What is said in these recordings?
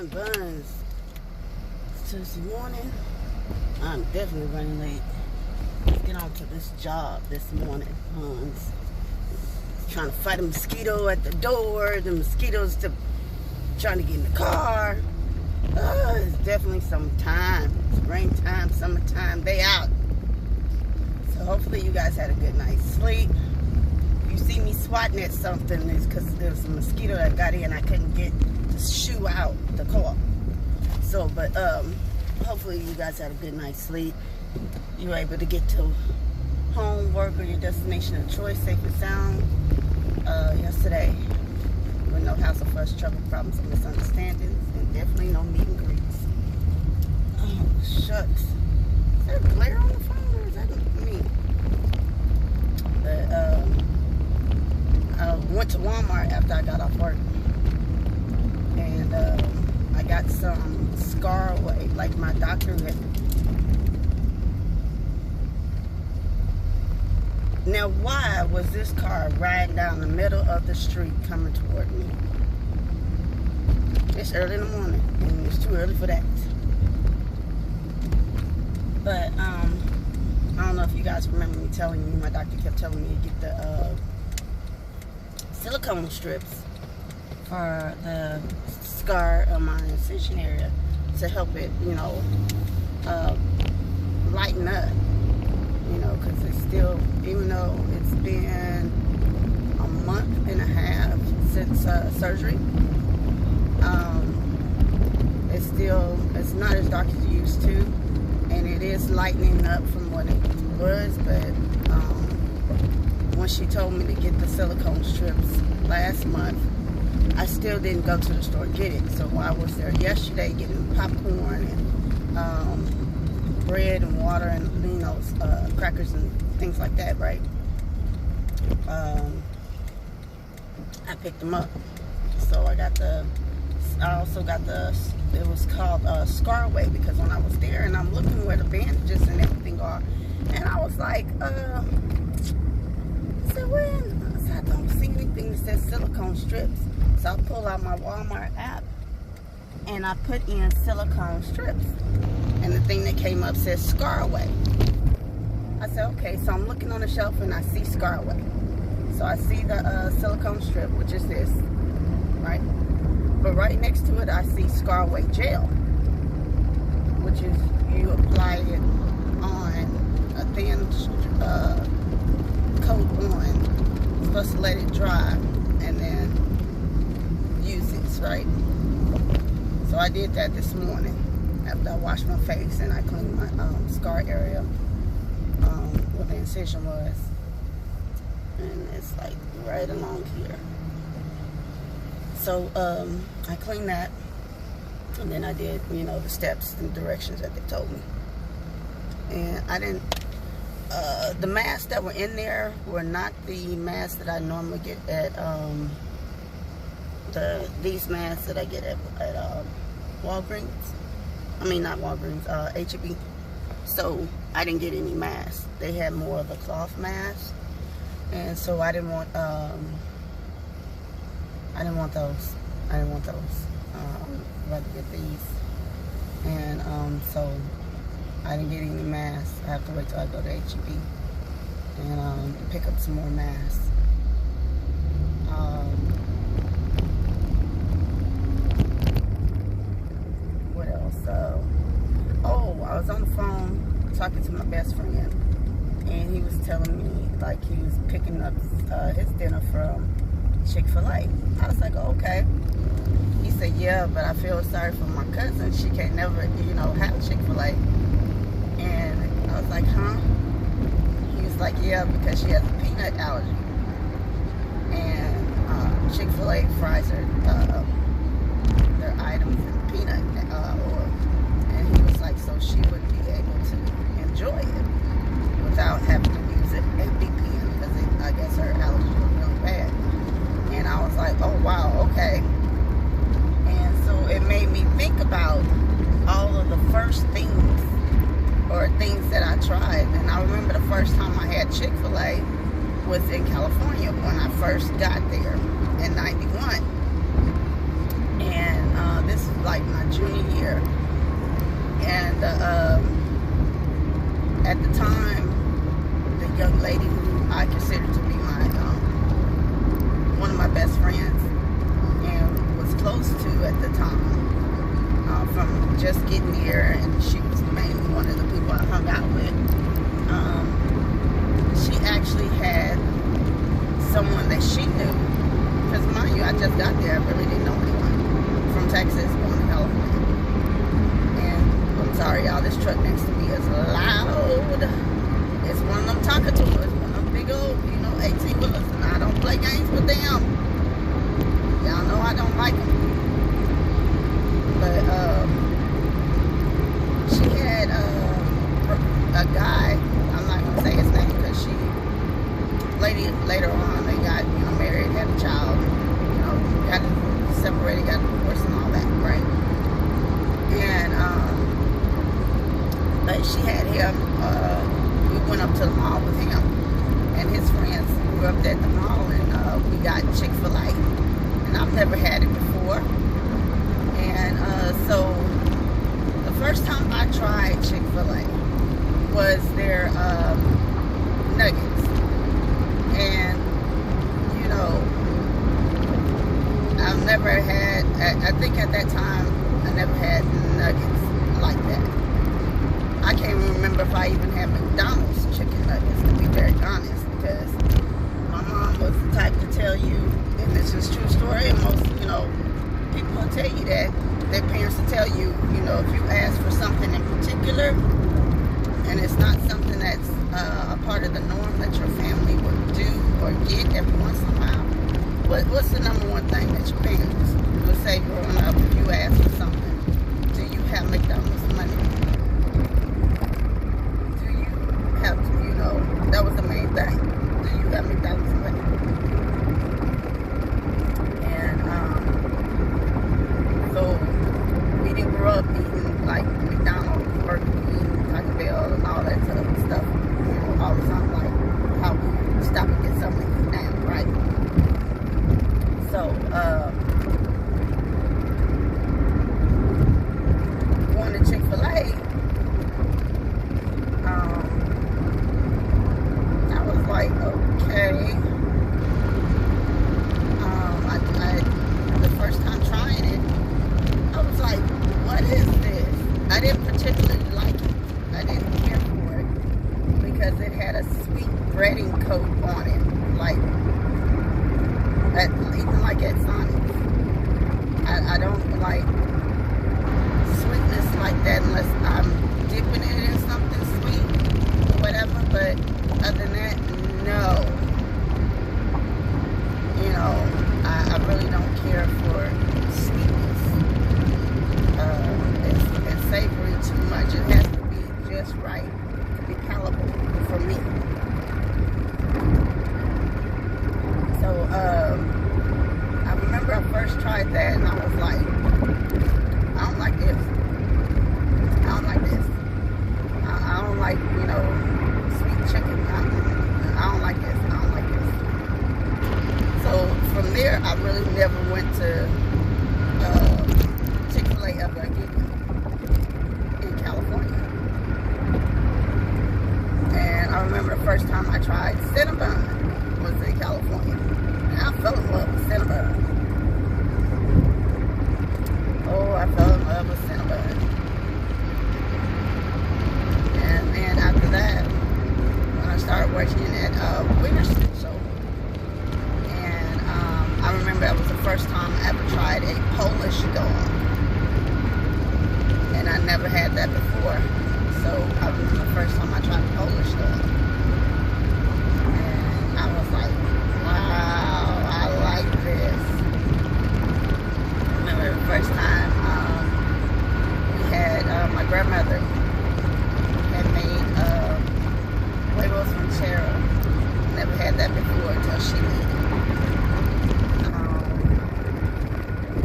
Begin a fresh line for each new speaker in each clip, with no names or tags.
morning, buns. It's Tuesday morning. I'm definitely running late. Let's get on to this job this morning, buns. Trying to fight a mosquito at the door. The mosquitoes trying to get in the car. It's definitely summertime. Springtime, summertime, they out. So hopefully you guys had a good night's sleep. If you see me swatting at something, it's because there was a mosquito that got in. I couldn't get the shoe out the car. So, but hopefully you guys had a good night's sleep. You were able to get to home, work, or your destination of choice safe and sound yesterday with no hassle, fuss, trouble, problems, or misunderstandings, and definitely no meet and greets. Oh, shucks. Is there a glare on the phone, or is that me? But I went to Walmart after I got off work, and I got some Scar Away, like my doctor had. Now, why was this car riding down the middle of the street coming toward me? It's early in the morning, and it's too early for that. But I don't know if you guys remember me telling you, my doctor kept telling me to get the silicone strips for the scar on my incision area to help it, you know, lighten up. You know, because it's still, even though it's been a month and a half since surgery, it's not as dark as it used to, and it is lightening up from what it was. But when she told me to get the silicone strips last month, I still didn't go to the store to get it. So I was there yesterday getting popcorn and bread and water and, you know, crackers and things like that, right? I picked them up. So I also got it was called Scar Away, because when I was there and I'm looking where the bandages and everything are, and I was like, I said, I don't see anything that says silicone strips. So I pull out my Walmart app and I put in silicone strips, and the thing that came up says Scar Away. I said, okay, so I'm looking on the shelf and I see Scar Away. So I see the silicone strip, which is this, right? But right next to it, I see Scar Away gel, which is you apply it on a thin coat on. You're supposed to let it dry and then use it, right? So I did that this morning after I washed my face and I cleaned my scar area where the incision was, and it's like right along here. So I cleaned that, and then I did, you know, the steps and directions that they told me. And I didn't, the masks that were in there were not the masks that I normally get at these masks that I get at Walgreens. I mean, not Walgreens, H-E-B. So I didn't get any masks. They had more of the cloth masks, and so I didn't want those. I'd rather get these. And so I didn't get any masks. I have to wait till I go to H-E-B and pick up some more masks. What else? I was on the phone talking to my best friend, and he was telling me like he was picking up his dinner from Chick-fil-A. I was like, oh, okay. He said, yeah, but I feel sorry for my cousin. She can't never, you know, have Chick-fil-A. And I was like, huh? He was like, yeah, because she has a peanut allergy. And Chick-fil-A fries their items in peanut oil. And he was like, so she would be able to enjoy it without having to use it at Big Pen, because I guess her allergy was really bad. And I was like, oh wow, okay. And so it made me think about all of the first things or things that I tried. And I remember the first time I had Chick-fil-A was in California when I first got there in '91. And this is like my just getting here, and she was mainly one of the people I hung out with. She actually had someone that she knew, because mind you, I just got there. I really didn't know anyone from Texas going to California. And I'm sorry, y'all, this truck next to me is loud. It's one of them Tonka tours, one of them big old, 18-wheelers, and I don't play games with them. Y'all know I don't like them. But she had a guy, I'm not going to say his name because later on they got married, had a child, got separated, got divorced and all that, right? And but she had him, we went up to the mall with him and his friends. We were up at the mall and we got Chick-fil-A, and I've never had it before. And so the first time I tried Chick-fil-A was their nuggets. And, I've never had, I think at that time, I never had nuggets like that. I can't even remember if I even had McDonald's chicken nuggets, to be very honest, because my mom was the type to tell you, and this is a true story, and most, people will tell you that. Their parents will tell you, if you ask for something in particular, and it's not something that's a part of the norm that your family would do or get every once in a while, what's the number one thing that your parents would say growing up if you ask for something? Do you have McDonald's money? Do you have, that was the main thing. Do you have McDonald's money? And so we didn't grow up eating like McDonald's, Burger King, Taco Bell, and all that sort of stuff. All the time, like how we stop and get something now, right? So, going to Chick-fil-A, I was like, okay. The first time trying it, I was like, what is this? I didn't particularly like it. I didn't care for it because it had a sweet breading coat on it, even like at Sonic's. I don't like sweetness like that unless I'm dipping it in something sweet or whatever, but other than that, no. I really don't care for sweetness. It's savory too much. It has to be just right to be palatable for me. So, I remember I first tried that and I was like, I don't like this. I don't like this. I don't like, sweet chicken. I don't like this. I don't like this. So from there, I really never went to Chick-fil-A ever again in California. And I remember the first time I tried Cinnabon was in California. And I fell in love with Cinnabon. Oh, I fell in love with Cinnabon. And then after that, when I started working at Winter Show, and I remember that was the first time I ever tried a Polish dog. And I never had that before. So I remember the first time I tried a Polish dog. And I was like, wow, I like this. I remember the first time we had my grandmother had made huevos ranchero. Never had that before until she made it.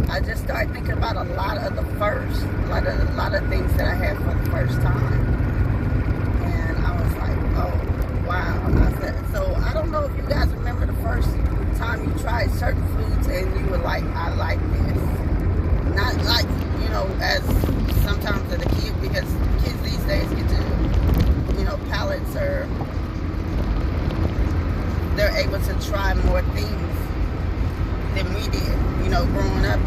I just started thinking about a lot of the first, a lot of things that I had for the first time, and I was like, oh wow. I said, so I don't know if you guys remember the first time you tried certain foods and you were like, I like this. Not like, as sometimes as a kid, because kids these days get to, palates are, they're able to try more things than we did. Growing up,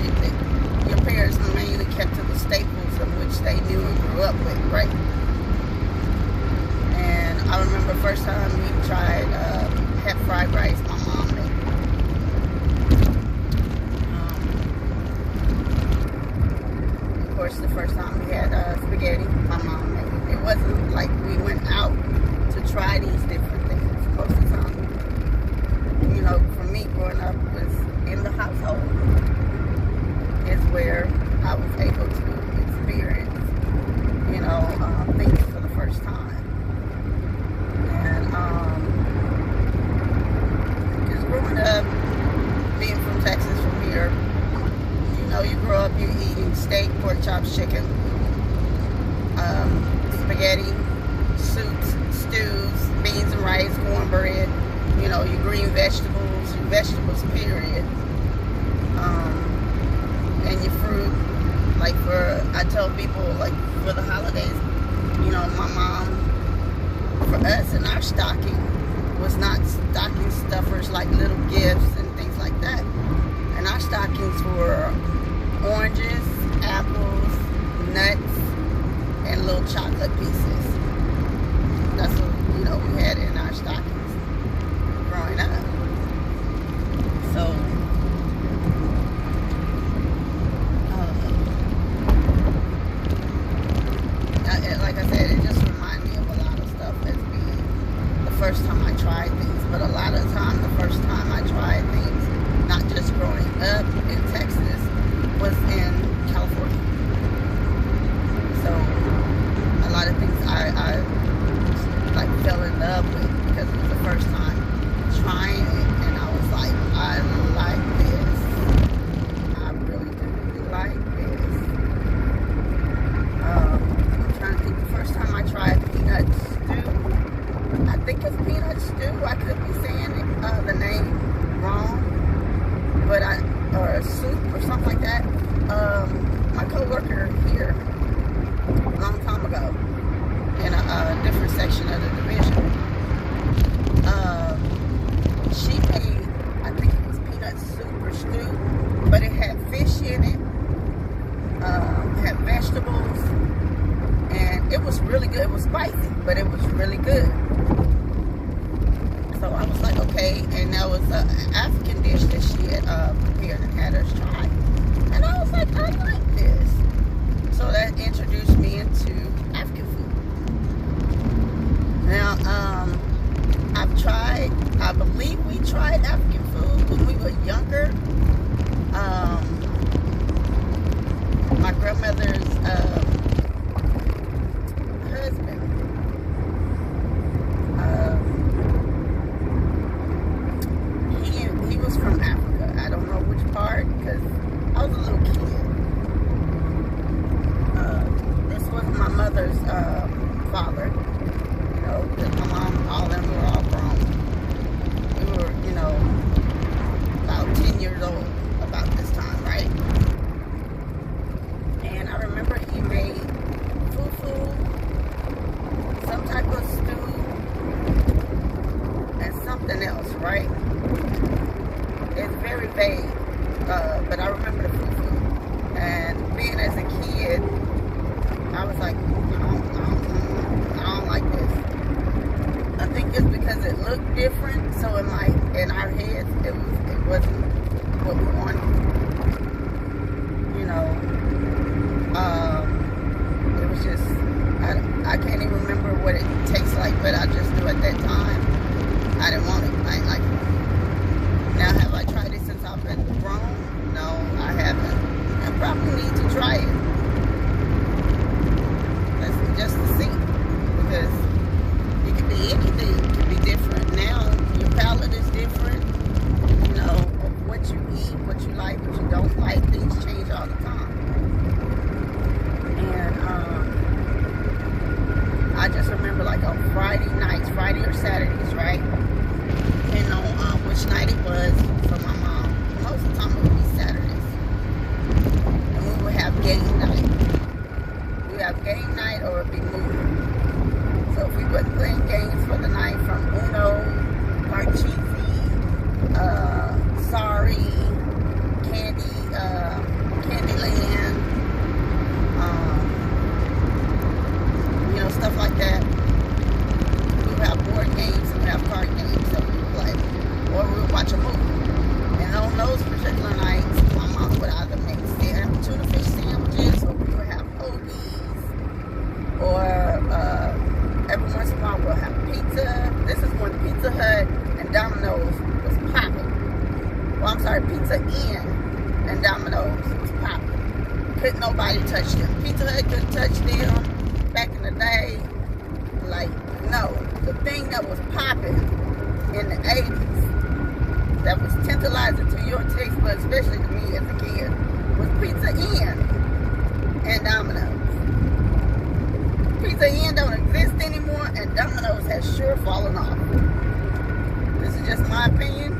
your parents mainly kept to the staples, of which they knew and grew up with, right? And I remember first time we tried had fried rice my mom made. Of course, the first time we had spaghetti, my mom made. It wasn't like we went out to try these different things. Most of the time, you know, for me growing up was in the household is where I was able to experience, you know, things for the first time. And just growing up, being from Texas, from here, you know, you grow up, you're eating steak, pork chops, chicken, spaghetti, soups, stews, beans and rice, cornbread, you know, your green vegetables, your vegetables, period. And your fruit. Like I tell people, like for the holidays, you know, my mom, for us in our stocking, was not stocking stuffers like little gifts and things like that. And our stockings were oranges, apples, nuts, and little chocolate pieces. That's what, you know, we had in our stockings growing up. So, like I said, it just reminded me of a lot of stuff as being the first time I tried things. But a lot of the time, the first time I tried things, not just growing up in Texas, was in California. So a lot of things I like fell in love with because it was the first time trying it, and I was like, I like this. I really do like this. I'm trying to think. The first time I tried peanut stew, I think it's peanut stew. I could be saying the name wrong, but or soup or something like that. My coworker here, a long time ago, in a different section of the division, she made, I think it was peanut soup or stew, but it had fish in it, had vegetables, and it was really good. It was spicy, but it was really good. So I was like, okay, and that was an African dish that she had prepared and had us try. And I was like, I like this. So that introduced me into African food. Now, I believe we tried African food when we were younger. My grandmother's husband, he was from Africa. I don't know which part because I was a little kid. This was my mother's father. You know, because my mom, all of them were all grown. We were, you know, about 10 years old about this time, right? And I remember he made fufu, some type of stew, and something else, right? It's very vague, but I remember the fufu. And being as a kid, I was like, I don't like this. I think it's because it looked different, so in our heads, it wasn't what we wanted. You know, it was just, I can't even remember what it tastes like, but I just knew at that time I didn't want it. I ain't like it. Now, have I tried it since I've been grown? No, I haven't. I probably need to try it. Just to see, because it could be anything. It could be different. Now your palate is different, you know, of what you eat, what you like, what you don't like. Things change all the time. And I just remember, like, on Friday or Saturdays, right, depending on which night it was for my mom. Most of the time it would be Saturdays, and we would have game night. Have game night or it'd be movie. So if we wasn't playing games for the night, from Uno, Parcheesi, Sorry, Candyland, couldn't nobody touch them. Pizza Hut couldn't touch them back in the day. Like, no. The thing that was popping in the 80s, that was tantalizing to your taste, but especially to me as a kid, was Pizza Inn and Domino's. Pizza Inn don't exist anymore, and Domino's has sure fallen off. This is just my opinion.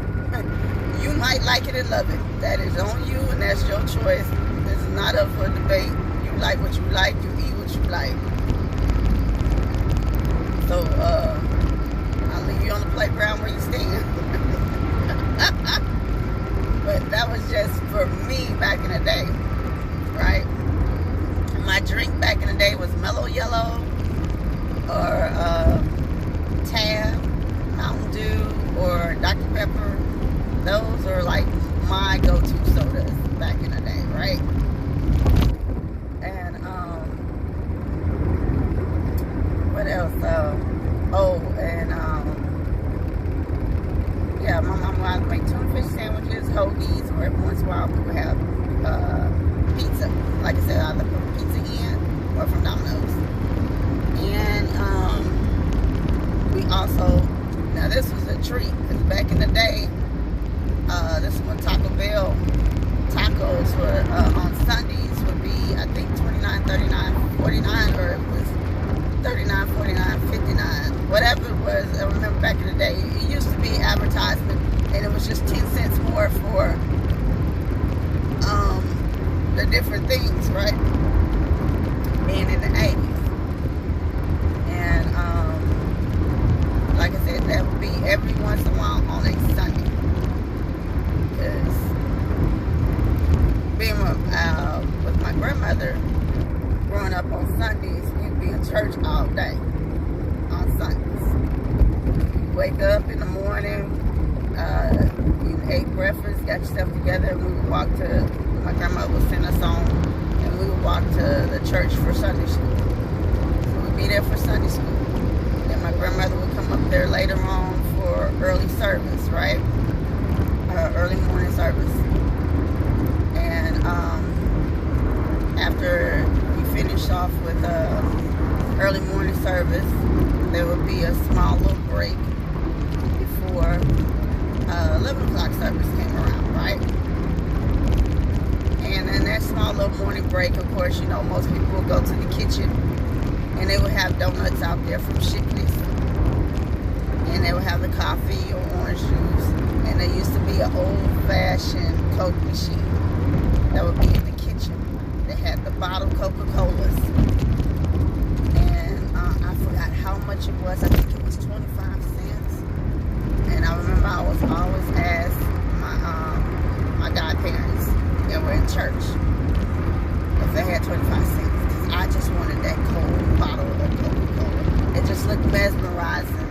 You might like it and love it. That is on you, and that's your choice. This is not up for debate. You like what you like, you eat what you like. So, I'll leave you on the playground where you stand. But that was just for me back in the day, right? My drink back in the day was Mellow Yellow or Tab, Mountain Dew, or Dr. Pepper. Those are like my go-to sodas back in the day, right? And what else? Yeah, my mom would make tuna fish sandwiches, hoagies, or every once in a while we would have pizza. Like I said, either from Pizza Inn or from Domino's. And we also, now this was a treat, because back in the day, this is when Taco Bell tacos were on Sundays would be, I think, $29, $39, $49, or it was $39, $49, $59, whatever it was. I remember back in the day, it used to be advertisement, and it was just 10 cents more for the different things, right? Being in the 80s. And like I said, that would be every once in a while on a Sunday. Because being with my grandmother, growing up on Sundays, we'd be in church all day on Sundays. You wake up in the morning, you ate breakfast, got yourself together, and we would walk to, my grandmother would send us on, and we would walk to the church for Sunday school. So we'd be there for Sunday school. Then my grandmother would come up there later on for early service, right? Early morning service. And after we finished off with early morning service, there would be a small little break before 11 o'clock service came around, right? And in that small little morning break, of course, you know, most people would go to the kitchen and they would have donuts out there from Shipley's. And they would have the coffee or orange juice. And there used to be an old-fashioned Coke machine that would be in the kitchen. They had the bottled Coca-Colas. And I forgot how much it was. I think it was 25 cents. And I remember I was always asked my godparents that were in church if they had 25 cents. Because I just wanted that cold bottle of Coca-Cola. It just looked mesmerizing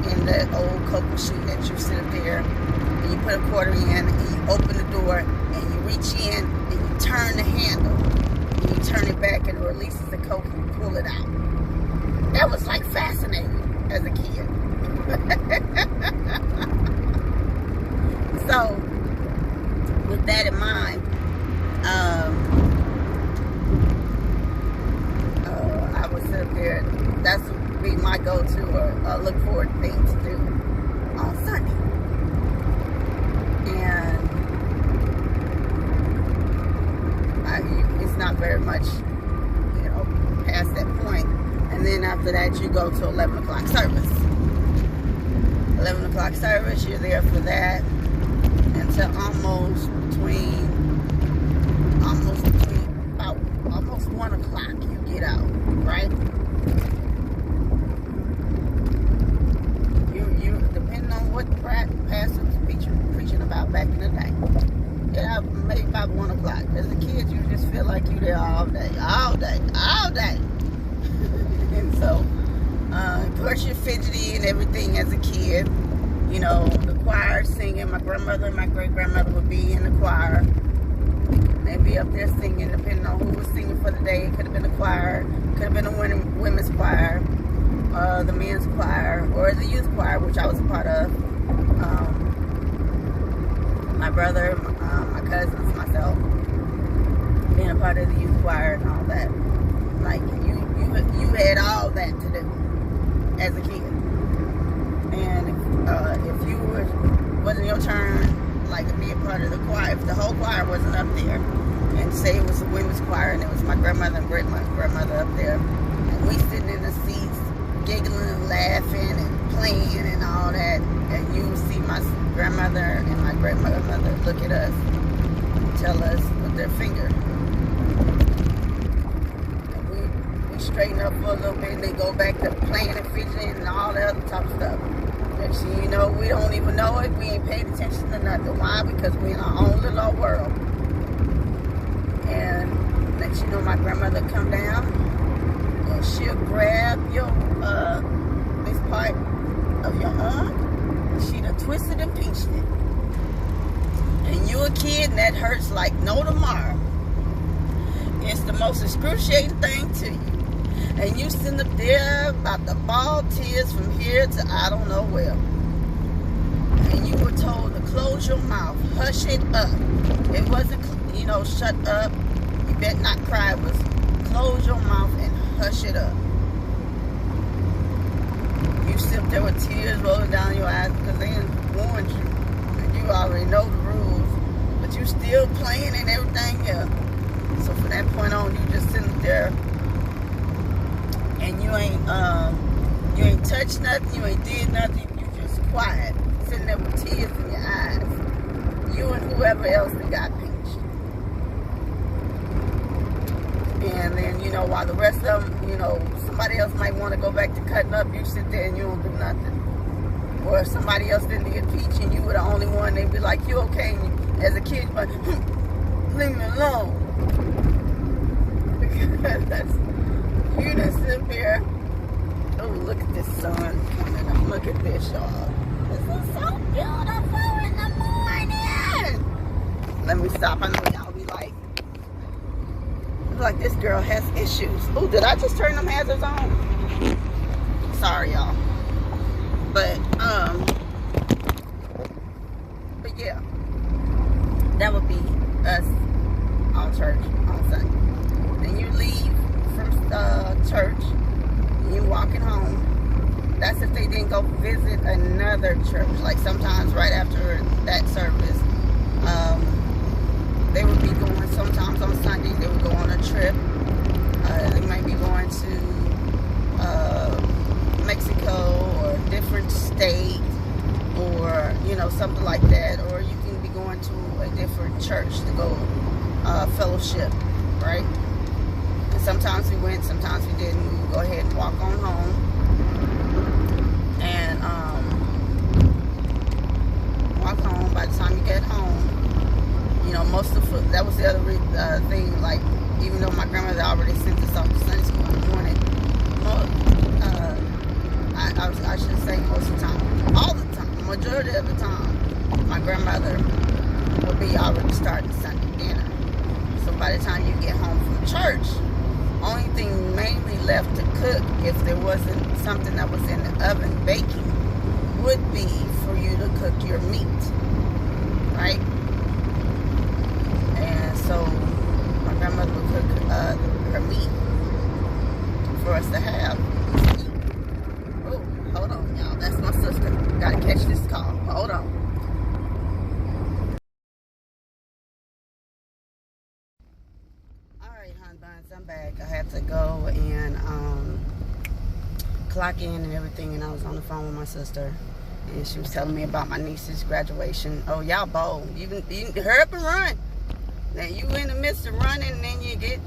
in that old Coke machine that you sit up there and you put a quarter in and you open the door and you reach in and you turn the handle and you turn it back and it releases the Coke and you pull it out. That was like fascinating as a kid. So with that in mind, I would sit up there. That's be my go-to or look forward thing to do on Sunday. And it's not very much, you know, past that point. And then after that, you go to 11 o'clock service. 11 o'clock service, you're there for that until almost about 1 o'clock you get out, right? Depending on what pastor was preaching about back in the day. Get out maybe about 1 o'clock. As a kid, you just feel like you're there all day. And so, of course, you're fidgety and everything as a kid. You know, the choir singing. My grandmother and my great-grandmother would be in the choir. They'd be up there singing, depending on who was singing for the day. It could have been the choir, could have been the women's choir, the men's choir, or the youth choir, which I was a part of. My brother, my cousins, myself, being a part of the youth choir and all that. Like you had all that to do as a kid. And if you wasn't your turn, like to be a part of the choir, if the whole choir wasn't up there, and say it was a women's choir and it was my grandmother and great-grandmother up there, and we sitting in the seats giggling and laughing and playing and all that, and you would see my grandmother and my great-mother look at us and tell us with their finger. And we straighten up for a little bit and they go back to playing and fidgeting and all the other type of stuff. Next thing you know, we don't even know it. We ain't paying attention to nothing. Why? Because we in our own little world. And next you know, my grandmother come down and she'll grab your this part of your arm. She'd have twisted and pinched it. And you a kid and that hurts like no tomorrow. It's the most excruciating thing to you. And you sitting up there about to ball tears from here to I don't know where. And you were told to close your mouth, hush it up. It wasn't, you know, shut up, you better not cry. It was close your mouth and hush it up. You sit there with tears rolling down your eyes because they warned you. And you already know the rules. But you still playing and everything else. So from that point on, you just sitting there and you ain't touched nothing, you ain't did nothing, you just quiet, sitting there with tears in your eyes. You and whoever else that got pinched. And then, you know, while the rest of them, you know, somebody else might want to go back to cutting up, you sit there and you don't do nothing. Or if somebody else didn't get pinched and you were the only one, they'd be like, you okay? And you, as a kid, you're like, leave me alone. Because you just sit there. Oh, look at this sun coming up. Look at this, y'all. This is so beautiful in the morning. Let me stop. I know y'all be like this girl has issues. Oh, did I just turn them hazards on? Sorry, y'all. But yeah, that would be us on church on Sunday. Then you leave from church, and you walking home. That's if they didn't go visit another church. Like sometimes right after that service, they would be going, sometimes on Sundays, they would go on a trip. They might be going to Mexico or a different state or, you know, something like that. Or you can be going to a different church to go fellowship, right? And sometimes we went, sometimes we didn't. We would go ahead and walk on home. And walk home. By the time you get home, you know, most of the, that was the other thing, like, even though my grandmother already sent us off to Sunday school in the morning, I should say most of the time, all the time, majority of the time, my grandmother would be already starting Sunday dinner. So by the time you get home from church, only thing mainly left to cook, if there wasn't something that was in the oven baking, would be for you to cook your meat, right? And so my grandmother would cook her meat for us to have. Oh, hold on, y'all. That's my sister. Gotta catch this call. Hold on. Alright, hon buns, I'm back. I had to go and clock in and everything, and I was on the phone with my sister. And she was telling me about my niece's graduation. Oh, y'all bold. You hurry up and run. Now, you in the midst of running, and then you get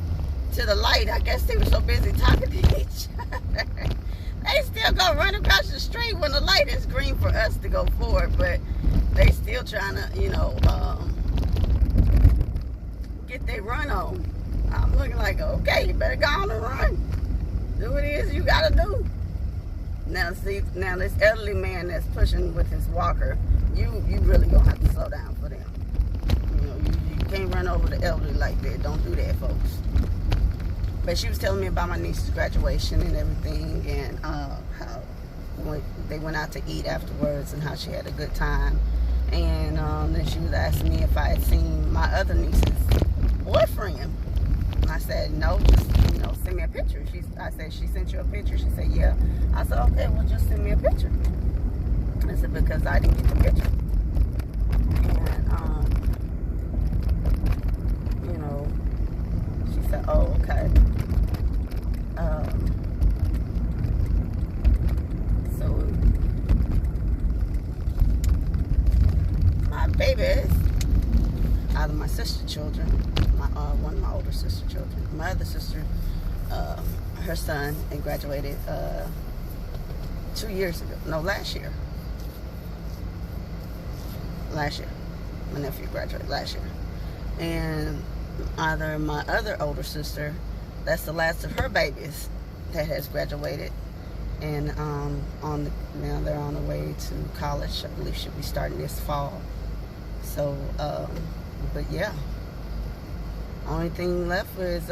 to the light. I guess they were so busy talking to each other. They still go run across the street when the light is green for us to go forward. But they still trying to, you know, get their run on. I'm looking like, okay, you better go on and run. Do what it is you got to do. Now, see, now this elderly man that's pushing with his walker, you really gonna have to slow down for them. You know, you can't run over the elderly like that. Don't do that, folks. But she was telling me about my niece's graduation and everything, and how they went out to eat afterwards and how she had a good time. And then she was asking me if I had seen my other niece's boyfriend. I said, no, just, send me a picture. I said, she sent you a picture? She said, yeah. I said, okay, well, just send me a picture. I said, because I didn't get the picture. And, she said, oh, okay. So, my babies, out of my sister children, one of my older sister children, my other sister, her son, and graduated 2 years ago. No, last year. Last year. My nephew graduated last year. And either my other older sister, that's the last of her babies that has graduated. And now they're on the way to college. I believe she'll be starting this fall. So, but yeah. Only thing left is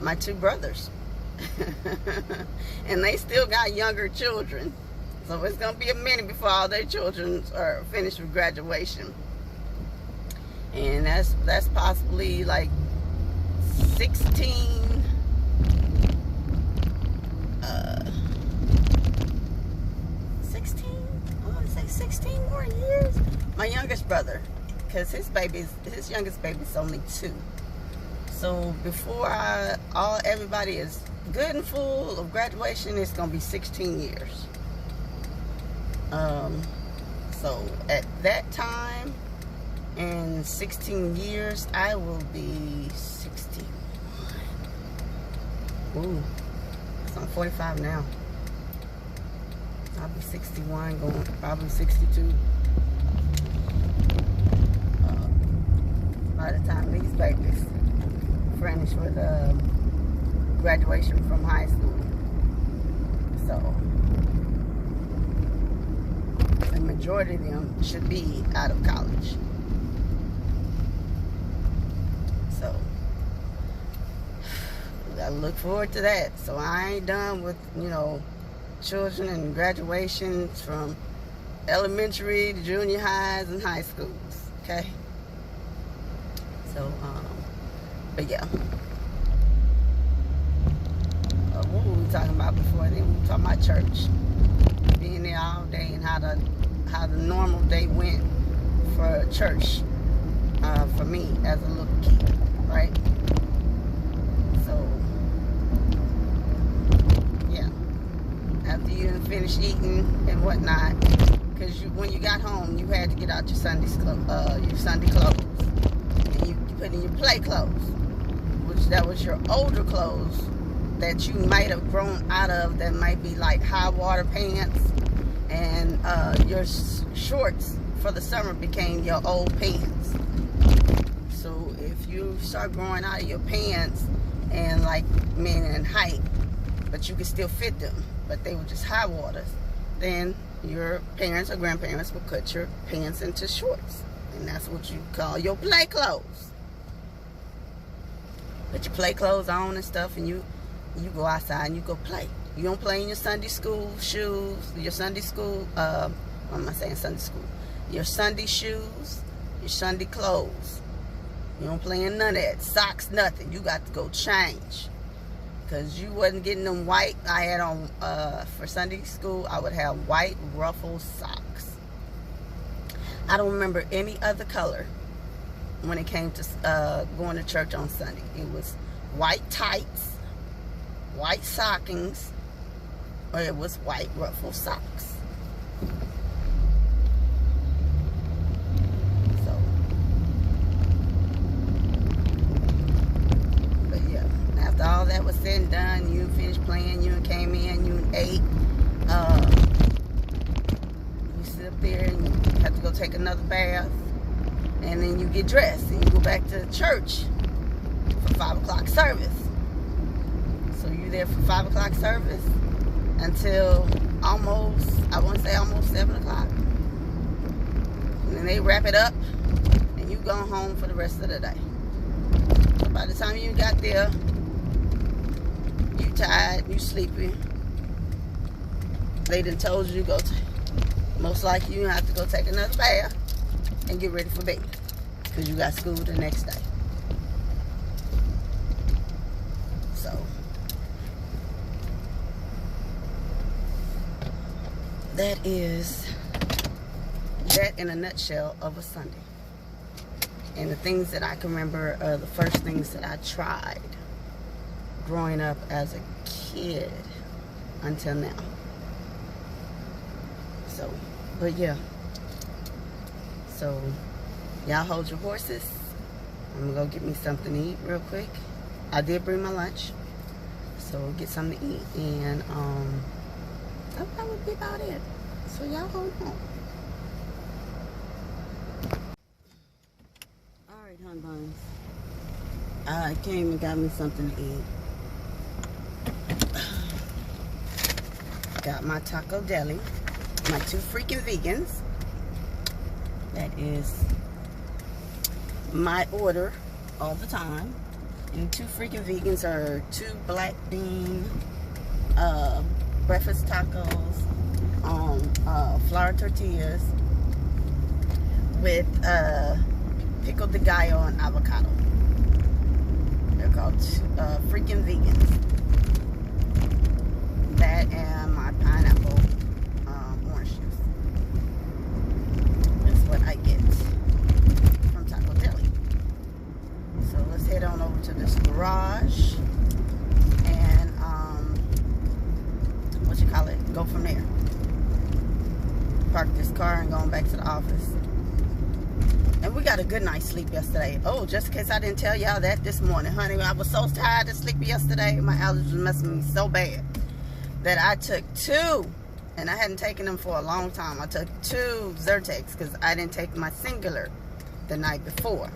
my two brothers. And they still got younger children. So it's going to be a minute before all their children are finished with graduation. And that's possibly like 16 I want to say 16 more years. My youngest brother, because his youngest baby's only 2. So before everybody is good and full of graduation, it's gonna be 16 years. So at that time, in 16 years, I will be 61. Ooh, so I'm 45 now. I'll be 61, going probably 62. By the time these babies finish with graduation from high school. So the majority of them should be out of college. So I look forward to that. So I ain't done with, children and graduations from elementary to junior highs and high schools. Okay? So, but yeah. What were we talking about before then? We were talking about church. Being there all day and how the normal day went for church for me as a little kid, right? So, yeah. After you finish eating and whatnot, because when you got home, you had to get out your Sunday clothes. You put in your play clothes, which that was your older clothes that you might have grown out of, that might be like high water pants, and your shorts for the summer became your old pants. So if you start growing out of your pants and like men in height, but you could still fit them, but they were just high waters, then your parents or grandparents would cut your pants into shorts. And that's what you call your play clothes. Put your play clothes on and stuff, and you go outside and you go play. You don't play in your Sunday school shoes, your Sunday school, what am I saying, Sunday school? Your Sunday shoes, your Sunday clothes. You don't play in none of that. Socks, nothing. You got to go change. Because you wasn't getting them white. I had on, for Sunday school, I would have white ruffled socks. I don't remember any other color when it came to going to church on Sunday. It was white tights, white stockings, or it was white ruffled socks. So, but yeah, after all that was said and done, you finished playing, you came in, you ate, you sit up there and you have to go take another bath, and then you get dressed and you go back to church for 5 o'clock service. So you're there for 5 o'clock service until almost, I want to say almost 7 o'clock. And then they wrap it up and you go home for the rest of the day. So by the time you got there, you tired, you sleepy. They done told you to go, most likely you have to go take another bath and get ready for bed, because you got school the next day. that is that in a nutshell of a Sunday. And the things that I can remember are the first things that I tried growing up as a kid until now. So, but yeah. So, y'all hold your horses. I'm gonna go get me something to eat real quick. I did bring my lunch, so we'll get something to eat, and that would be about it. So y'all hold on. Alright, hon buns. I came and got me something to eat. Got my Taco Deli, my 2 freaking vegans. That is my order all the time. And 2 freaking vegans are 2 black bean breakfast tacos on flour tortillas with pico de gallo and avocado. They're called freaking vegans. That and my pineapple orange juice. That's what I get from Taco Deli. So let's head on over to this garage and go from there. Park this car and going back to the office. And we got a good night's sleep yesterday. Oh, just in case I didn't tell y'all that this morning, honey, I was so tired of sleeping yesterday. My allergies was messing with me so bad that I took 2, and I hadn't taken them for a long time. I took 2 Zyrtecs because I didn't take my singular the night before.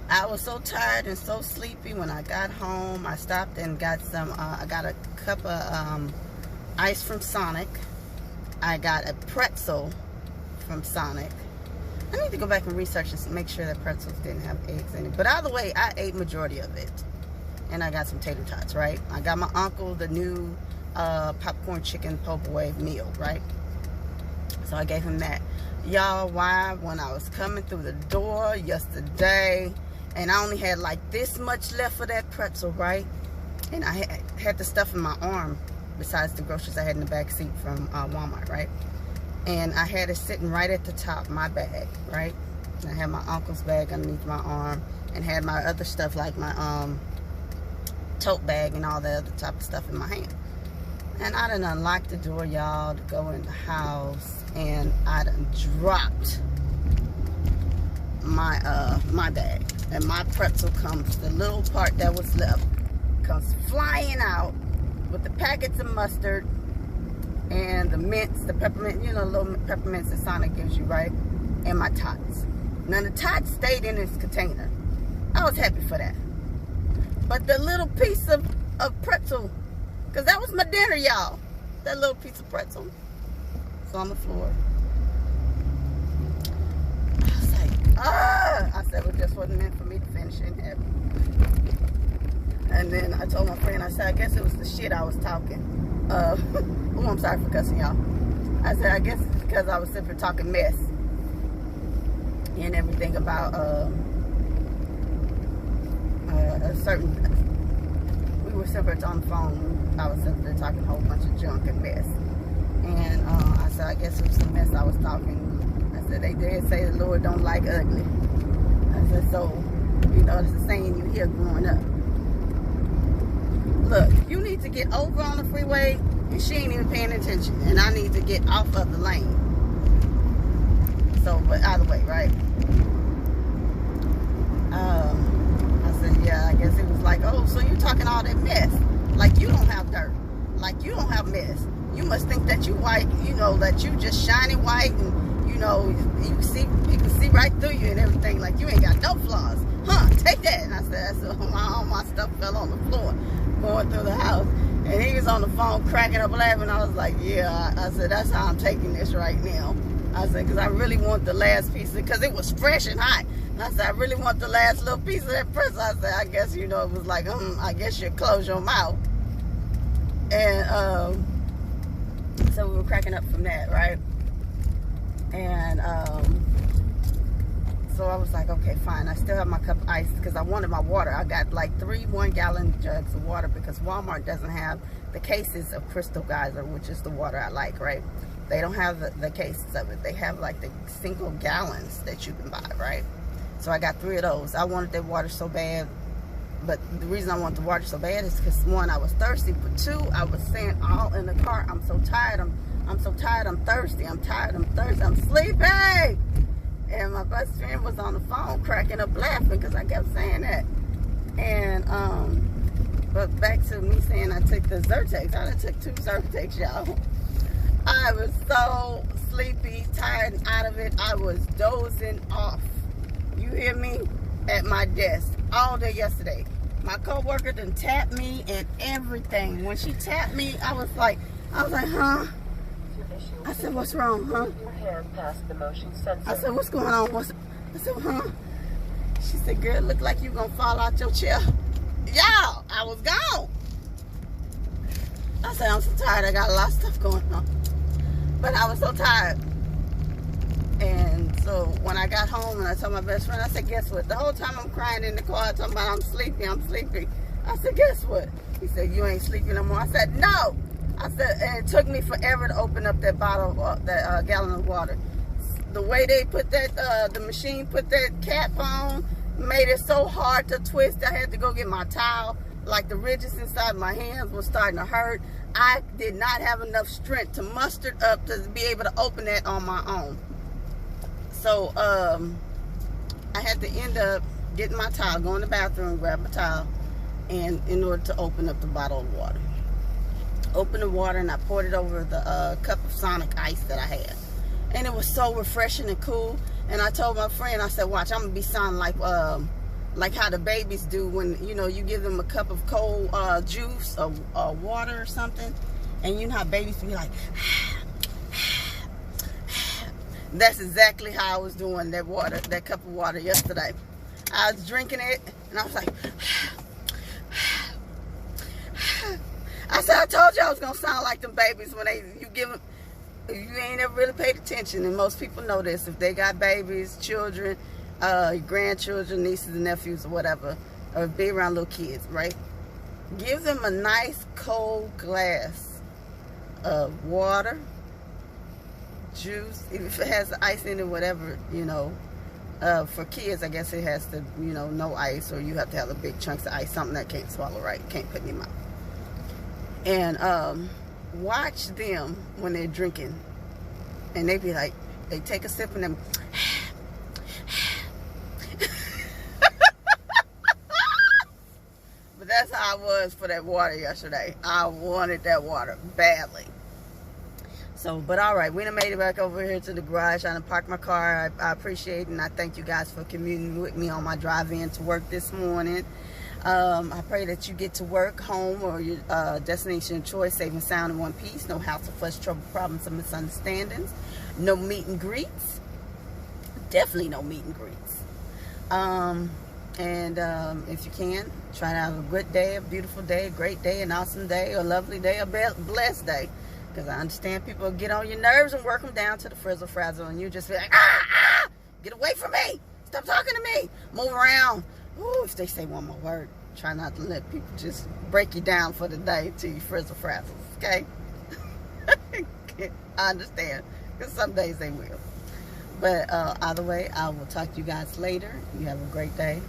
I was so tired and so sleepy when I got home. I stopped and got some, I got a cup of ice from Sonic. I got a pretzel from Sonic. I need to go back and research and make sure that pretzels didn't have eggs in it. But either way, I ate majority of it. And I got some tater tots, right? I got my uncle the new popcorn chicken po' boy meal, right? So I gave him that. Y'all, why? When I was coming through the door yesterday, and I only had like this much left of that pretzel, right? And I had the stuff in my arm besides the groceries I had in the back seat from Walmart, right? And I had it sitting right at the top, my bag, right? And I had my uncle's bag underneath my arm and had my other stuff like my tote bag and all the other type of stuff in my hand. And I done unlocked the door, y'all, to go in the house, and I done dropped my my bag. And my pretzel comes, the little part that was left, comes flying out with the packets of mustard and the mints, the peppermint, you know, little peppermints that Sonic gives you, right? And my tots. Now the tots stayed in its container. I was happy for that. But the little piece of pretzel, because that was my dinner, y'all. That little piece of pretzel. It's on the floor. I was like, I said, it just wasn't meant for me to finish in heaven. And then I told my friend, I said, I guess it was the shit I was talking. Oh, I'm sorry for cussing y'all. I said, I guess it's because I was simply talking mess and everything about a certain. We were simply on the phone. I was simply talking a whole bunch of junk and mess. And I said, I guess it was the mess I was talking. I said, they did say the Lord don't like ugly. I said, so, you know, it's the saying you hear growing up. Look, you need to get over on the freeway, and she ain't even paying attention, and I need to get off of the lane. So, but either way, right? I said, yeah, I guess it was like, oh, so you're talking all that mess. Like you don't have dirt. Like you don't have mess. You must think that you white, you know, that you just shiny white, and, you know, you can see right through you and everything. Like you ain't got no flaws. Huh, take that. And I said, so all my stuff fell on the floor going through the house. And he was on the phone cracking up laughing. I was like, yeah. I said, that's how I'm taking this right now. I said, because I really want the last piece, because it was fresh and hot. I said, I really want the last little piece of that pretzel. I said, I guess, you know, it was like, I guess you close your mouth. And so we were cracking up from that, right? And so I was like, okay, fine. I still have my cup of ice because I wanted my water. I got like 3 1-gallon jugs of water because Walmart doesn't have the cases of Crystal Geyser, which is the water I like, right? They don't have the cases of it. They have like the single gallons that you can buy, right? So I got 3 of those. I wanted that water so bad. But the reason I want the water so bad is because, 1, I was thirsty. But 2, I was saying all in the car, I'm so tired. I'm so tired. I'm thirsty. I'm tired. I'm thirsty. I'm sleepy. And my best friend was on the phone cracking up laughing because I kept saying that. And, but back to me saying I took the Zyrtex. I done took 2 Zyrtex, y'all. I was so sleepy, tired, and out of it. I was dozing off. You hear me? At my desk all day yesterday. My coworker done tapped me and everything. When she tapped me, I was like, huh? I said, what's wrong, huh? I said, what's going on? I said, huh? She said, girl, it look like you gonna fall out your chair. Y'all, I was gone. I said, I'm so tired. I got a lot of stuff going on. But I was so tired. And so when I got home and I told my best friend, I said, guess what? The whole time I'm crying in the car, talking about I'm sleepy. I said, guess what? He said, you ain't sleepy no more. I said, no. I said, and it took me forever to open up that bottle, that gallon of water. The way they put that, the machine put that cap on, made it so hard to twist. I had to go get my towel. Like the ridges inside my hands were starting to hurt. I did not have enough strength to muster up to be able to open that on my own. So, I had to end up getting my towel, go in the bathroom, grab my towel, and in order to open up the bottle of water. Open the water, and I poured it over the cup of Sonic ice that I had. And it was so refreshing and cool. And I told my friend, I said, watch, I'm going to be sounding like how the babies do when, you know, you give them a cup of cold juice or water or something. And you know how babies be like, that's exactly how I was doing that water, that cup of water yesterday. I was drinking it, and I was like, I said, I told you I was going to sound like them babies when you give them, you ain't ever really paid attention, and most people know this. If they got babies, children, grandchildren, nieces and nephews or whatever, or be around little kids, right? Give them a nice cold glass of water, juice, if it has ice in it, whatever, you know. For kids, I guess it has to, you know, no ice, or you have to have a big chunks of ice, something that can't swallow right, can't put in your mouth. And watch them when they're drinking, and they be like, they take a sip and then but that's how I was for that water yesterday. I wanted that water badly. So, but all right, we done made it back over here to the garage. I done parked my car. I appreciate it, and I thank you guys for commuting with me on my drive in to work this morning. I pray that you get to work, home, or your destination of choice safe and sound in one piece. No hassle, fuss, trouble, problems, or misunderstandings. No meet and greets. Definitely no meet and greets. If you can, try to have a good day, a beautiful day, a great day, an awesome day, a lovely day, a blessed day. Because I understand people get on your nerves and work them down to the frizzle frazzle, and you just be like, get away from me. Stop talking to me. Move around. Ooh, if they say one more word, try not to let people just break you down for the day till you frizzle frazzle, okay? I understand, because some days they will. But either way, I will talk to you guys later. You have a great day.